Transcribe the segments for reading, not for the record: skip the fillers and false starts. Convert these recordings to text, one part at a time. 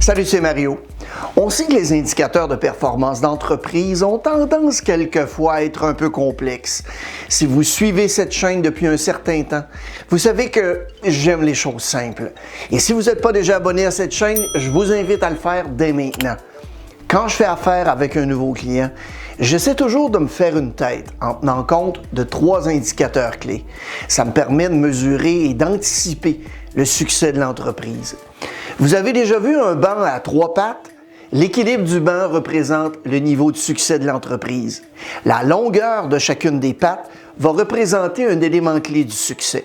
Salut, c'est Mario. On sait que les indicateurs de performance d'entreprise ont tendance quelquefois à être un peu complexes. Si vous suivez cette chaîne depuis un certain temps, vous savez que j'aime les choses simples. Et si vous n'êtes pas déjà abonné à cette chaîne, je vous invite à le faire dès maintenant. Quand je fais affaire avec un nouveau client, j'essaie toujours de me faire une tête en tenant compte de 3 indicateurs clés. Ça me permet de mesurer et d'anticiper le succès de l'entreprise. Vous avez déjà vu un banc à 3 pattes? L'équilibre du banc représente le niveau de succès de l'entreprise. La longueur de chacune des pattes va représenter un élément clé du succès.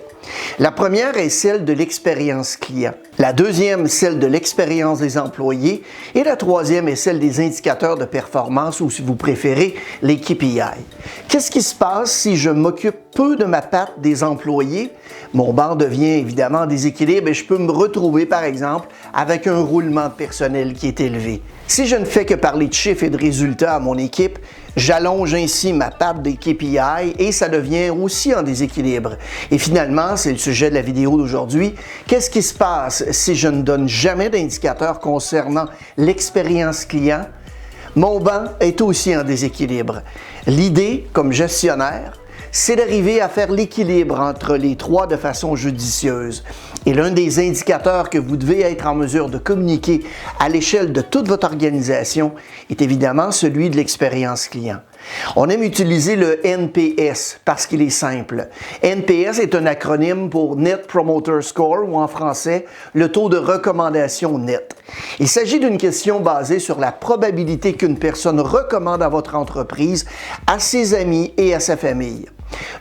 La première est celle de l'expérience client. La deuxième, celle de l'expérience des employés. Et la troisième est celle des indicateurs de performance ou, si vous préférez, les KPI. Qu'est-ce qui se passe si je m'occupe peu de ma patte des employés? Mon banc devient évidemment en déséquilibre et je peux me retrouver, par exemple, avec un roulement de personnel qui est élevé. Si je ne fais que parler de chiffres et de résultats à mon équipe, j'allonge ainsi ma patte des KPI et ça devient aussi en déséquilibre. Et finalement, c'est le sujet de la vidéo d'aujourd'hui. Qu'est-ce qui se passe si je ne donne jamais d'indicateurs concernant l'expérience client? Mon banc est aussi en déséquilibre. L'idée, comme gestionnaire, c'est d'arriver à faire l'équilibre entre les 3 de façon judicieuse. Et l'un des indicateurs que vous devez être en mesure de communiquer à l'échelle de toute votre organisation est évidemment celui de l'expérience client. On aime utiliser le NPS parce qu'il est simple. NPS est un acronyme pour Net Promoter Score ou en français, le taux de recommandation net. Il s'agit d'une question basée sur la probabilité qu'une personne recommande à votre entreprise, à ses amis et à sa famille.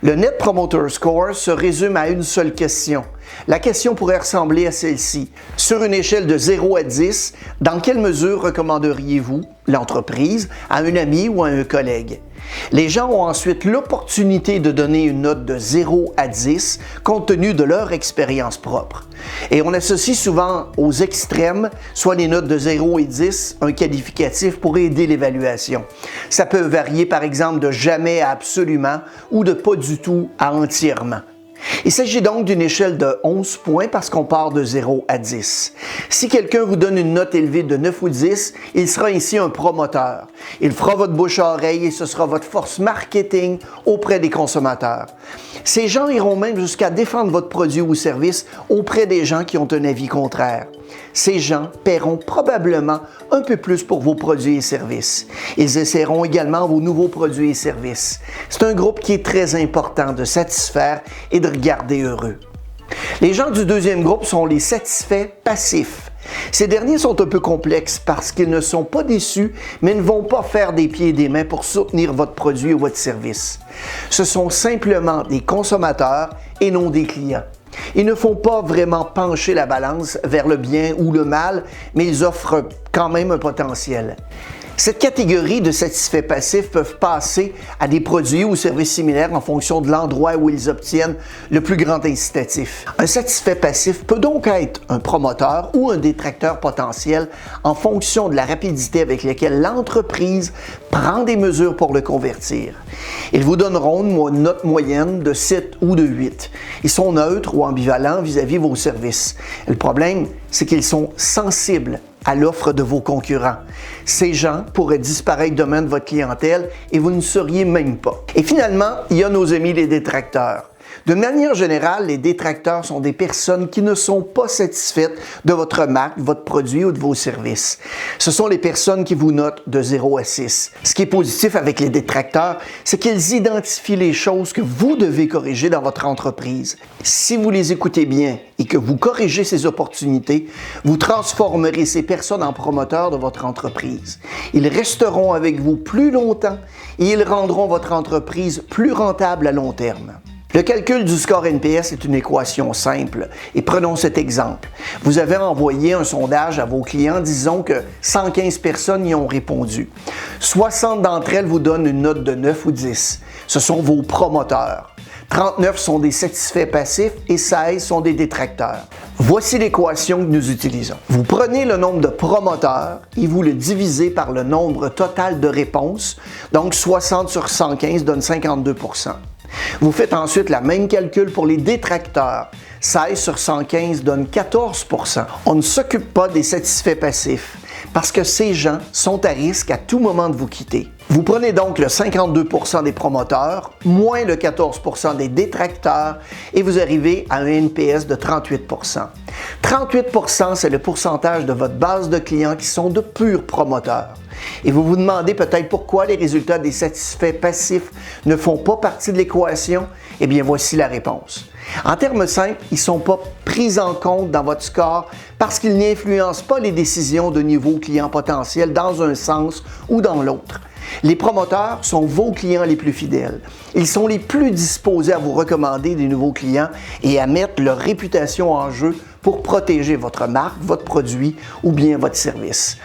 Le Net Promoter Score se résume à une seule question. La question pourrait ressembler à celle-ci. Sur une échelle de 0 à 10, dans quelle mesure recommanderiez-vous l'entreprise à un ami ou à un collègue? Les gens ont ensuite l'opportunité de donner une note de 0 à 10 compte tenu de leur expérience propre. Et on associe souvent aux extrêmes, soit les notes de 0 et 10, un qualificatif pour aider l'évaluation. Ça peut varier par exemple de jamais à absolument ou de pas du tout à entièrement. Il s'agit donc d'une échelle de 11 points parce qu'on part de 0 à 10. Si quelqu'un vous donne une note élevée de 9 ou 10, il sera ici un promoteur. Il fera votre bouche à oreille et ce sera votre force marketing auprès des consommateurs. Ces gens iront même jusqu'à défendre votre produit ou service auprès des gens qui ont un avis contraire. Ces gens paieront probablement un peu plus pour vos produits et services. Ils essaieront également vos nouveaux produits et services. C'est un groupe qui est très important de satisfaire et de garder heureux. Les gens du deuxième groupe sont les satisfaits passifs. Ces derniers sont un peu complexes parce qu'ils ne sont pas déçus, mais ne vont pas faire des pieds et des mains pour soutenir votre produit ou votre service. Ce sont simplement des consommateurs et non des clients. Ils ne font pas vraiment pencher la balance vers le bien ou le mal, mais ils offrent quand même un potentiel. Cette catégorie de satisfaits passifs peuvent passer à des produits ou services similaires en fonction de l'endroit où ils obtiennent le plus grand incitatif. Un satisfait passif peut donc être un promoteur ou un détracteur potentiel en fonction de la rapidité avec laquelle l'entreprise prend des mesures pour le convertir. Ils vous donneront une note moyenne de 7 ou de 8. Ils sont neutres ou ambivalents vis-à-vis vos services. Le problème, c'est qu'ils sont sensibles à l'offre de vos concurrents. Ces gens pourraient disparaître demain de votre clientèle et vous ne sauriez même pas. Et finalement, il y a nos amis les détracteurs. De manière générale, les détracteurs sont des personnes qui ne sont pas satisfaites de votre marque, votre produit ou de vos services. Ce sont les personnes qui vous notent de 0 à 6. Ce qui est positif avec les détracteurs, c'est qu'ils identifient les choses que vous devez corriger dans votre entreprise. Si vous les écoutez bien et que vous corrigez ces opportunités, vous transformerez ces personnes en promoteurs de votre entreprise. Ils resteront avec vous plus longtemps et ils rendront votre entreprise plus rentable à long terme. Le calcul du score NPS est une équation simple et prenons cet exemple. Vous avez envoyé un sondage à vos clients, disons que 115 personnes y ont répondu. 60 d'entre elles vous donnent une note de 9 ou 10. Ce sont vos promoteurs. 39 sont des satisfaits passifs et 16 sont des détracteurs. Voici l'équation que nous utilisons. Vous prenez le nombre de promoteurs et vous le divisez par le nombre total de réponses, donc 60 sur 115 donne 52%. Vous faites ensuite le même calcul pour les détracteurs. 16 sur 115 donne 14 %. On ne s'occupe pas des satisfaits passifs parce que ces gens sont à risque à tout moment de vous quitter. Vous prenez donc le 52 % des promoteurs, moins le 14 % des détracteurs, et vous arrivez à un NPS de 38 %. 38 %, c'est le pourcentage de votre base de clients qui sont de purs promoteurs. Et vous vous demandez peut-être pourquoi les résultats des satisfaits passifs ne font pas partie de l'équation? Eh bien, voici la réponse. En termes simples, ils ne sont pas pris en compte dans votre score parce qu'ils n'influencent pas les décisions de nouveaux clients potentiels dans un sens ou dans l'autre. Les promoteurs sont vos clients les plus fidèles. Ils sont les plus disposés à vous recommander des nouveaux clients et à mettre leur réputation en jeu pour protéger votre marque, votre produit ou bien votre service.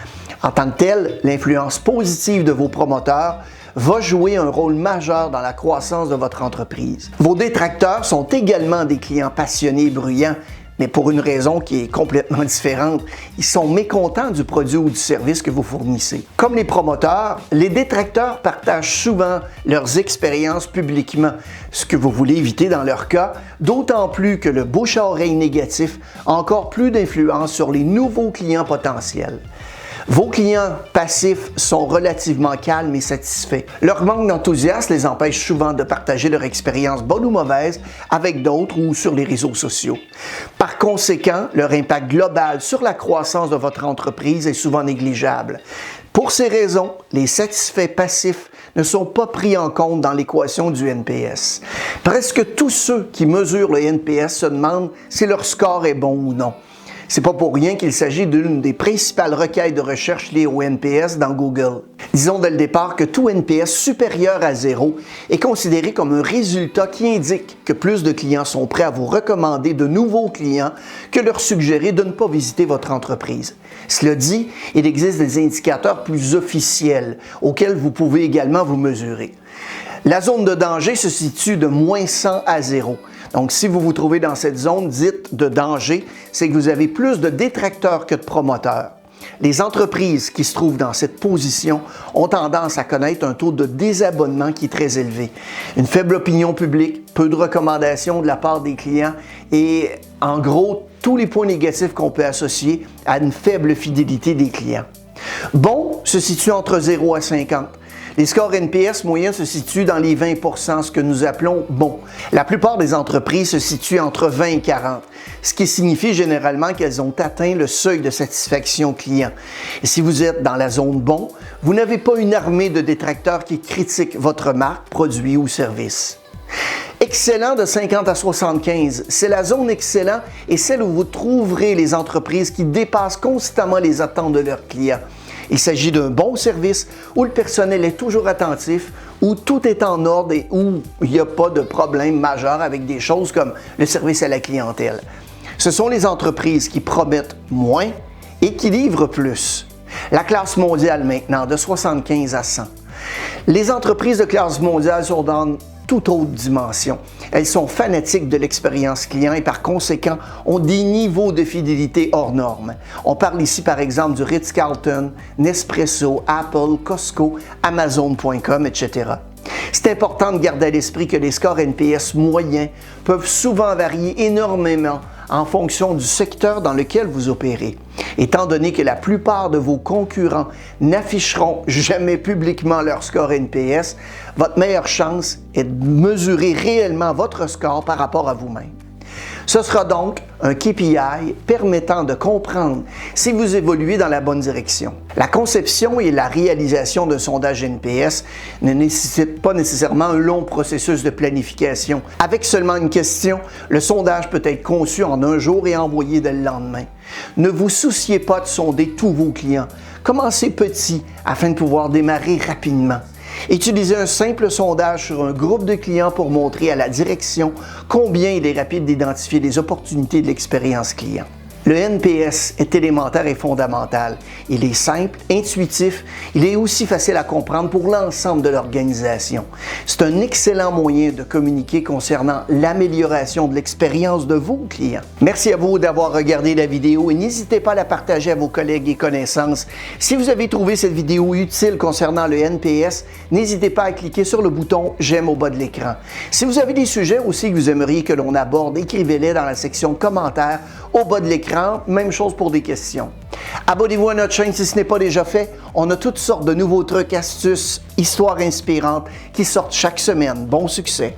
En tant que tel, l'influence positive de vos promoteurs va jouer un rôle majeur dans la croissance de votre entreprise. Vos détracteurs sont également des clients passionnés et bruyants, mais pour une raison qui est complètement différente. Ils sont mécontents du produit ou du service que vous fournissez. Comme les promoteurs, les détracteurs partagent souvent leurs expériences publiquement, ce que vous voulez éviter dans leur cas, d'autant plus que le bouche à oreille négatif a encore plus d'influence sur les nouveaux clients potentiels. Vos clients passifs sont relativement calmes et satisfaits. Leur manque d'enthousiasme les empêche souvent de partager leur expérience bonne ou mauvaise avec d'autres ou sur les réseaux sociaux. Par conséquent, leur impact global sur la croissance de votre entreprise est souvent négligeable. Pour ces raisons, les satisfaits passifs ne sont pas pris en compte dans l'équation du NPS. Presque tous ceux qui mesurent le NPS se demandent si leur score est bon ou non. C'est pas pour rien qu'il s'agit d'une des principales requêtes de recherche liées au NPS dans Google. Disons dès le départ que tout NPS supérieur à 0 est considéré comme un résultat qui indique que plus de clients sont prêts à vous recommander de nouveaux clients que leur suggérer de ne pas visiter votre entreprise. Cela dit, il existe des indicateurs plus officiels auxquels vous pouvez également vous mesurer. La zone de danger se situe de moins 100 à 0. Donc, si vous vous trouvez dans cette zone dite de danger, c'est que vous avez plus de détracteurs que de promoteurs. Les entreprises qui se trouvent dans cette position ont tendance à connaître un taux de désabonnement qui est très élevé. Une faible opinion publique, peu de recommandations de la part des clients et, en gros, tous les points négatifs qu'on peut associer à une faible fidélité des clients. Bon se situe entre 0 à 50. Les scores NPS moyens se situent dans les 20 %, ce que nous appelons bon. La plupart des entreprises se situent entre 20 et 40, ce qui signifie généralement qu'elles ont atteint le seuil de satisfaction client. Et si vous êtes dans la zone bon, vous n'avez pas une armée de détracteurs qui critiquent votre marque, produit ou service. Excellent de 50 à 75, c'est la zone excellent et celle où vous trouverez les entreprises qui dépassent constamment les attentes de leurs clients. Il s'agit d'un bon service où le personnel est toujours attentif, où tout est en ordre et où il n'y a pas de problème majeur avec des choses comme le service à la clientèle. Ce sont les entreprises qui promettent moins et qui livrent plus. La classe mondiale maintenant, de 75 à 100. Les entreprises de classe mondiale sont dans toute autre dimension. Elles sont fanatiques de l'expérience client et par conséquent ont des niveaux de fidélité hors normes. On parle ici par exemple du Ritz-Carlton, Nespresso, Apple, Costco, Amazon.com, etc. C'est important de garder à l'esprit que les scores NPS moyens peuvent souvent varier énormément en fonction du secteur dans lequel vous opérez. Étant donné que la plupart de vos concurrents n'afficheront jamais publiquement leur score NPS, votre meilleure chance est de mesurer réellement votre score par rapport à vous-même. Ce sera donc un KPI permettant de comprendre si vous évoluez dans la bonne direction. La conception et la réalisation d'un sondage NPS ne nécessitent pas nécessairement un long processus de planification. Avec seulement une question, le sondage peut être conçu en un jour et envoyé dès le lendemain. Ne vous souciez pas de sonder tous vos clients. Commencez petit afin de pouvoir démarrer rapidement. Utilisez un simple sondage sur un groupe de clients pour montrer à la direction combien il est rapide d'identifier les opportunités de l'expérience client. Le NPS est élémentaire et fondamental. Il est simple, intuitif, il est aussi facile à comprendre pour l'ensemble de l'organisation. C'est un excellent moyen de communiquer concernant l'amélioration de l'expérience de vos clients. Merci à vous d'avoir regardé la vidéo et n'hésitez pas à la partager à vos collègues et connaissances. Si vous avez trouvé cette vidéo utile concernant le NPS, n'hésitez pas à cliquer sur le bouton « J'aime » au bas de l'écran. Si vous avez des sujets aussi que vous aimeriez que l'on aborde, écrivez-les dans la section commentaires au bas de l'écran. Même chose pour des questions. Abonnez-vous à notre chaîne si ce n'est pas déjà fait. On a toutes sortes de nouveaux trucs, astuces, histoires inspirantes qui sortent chaque semaine. Bon succès!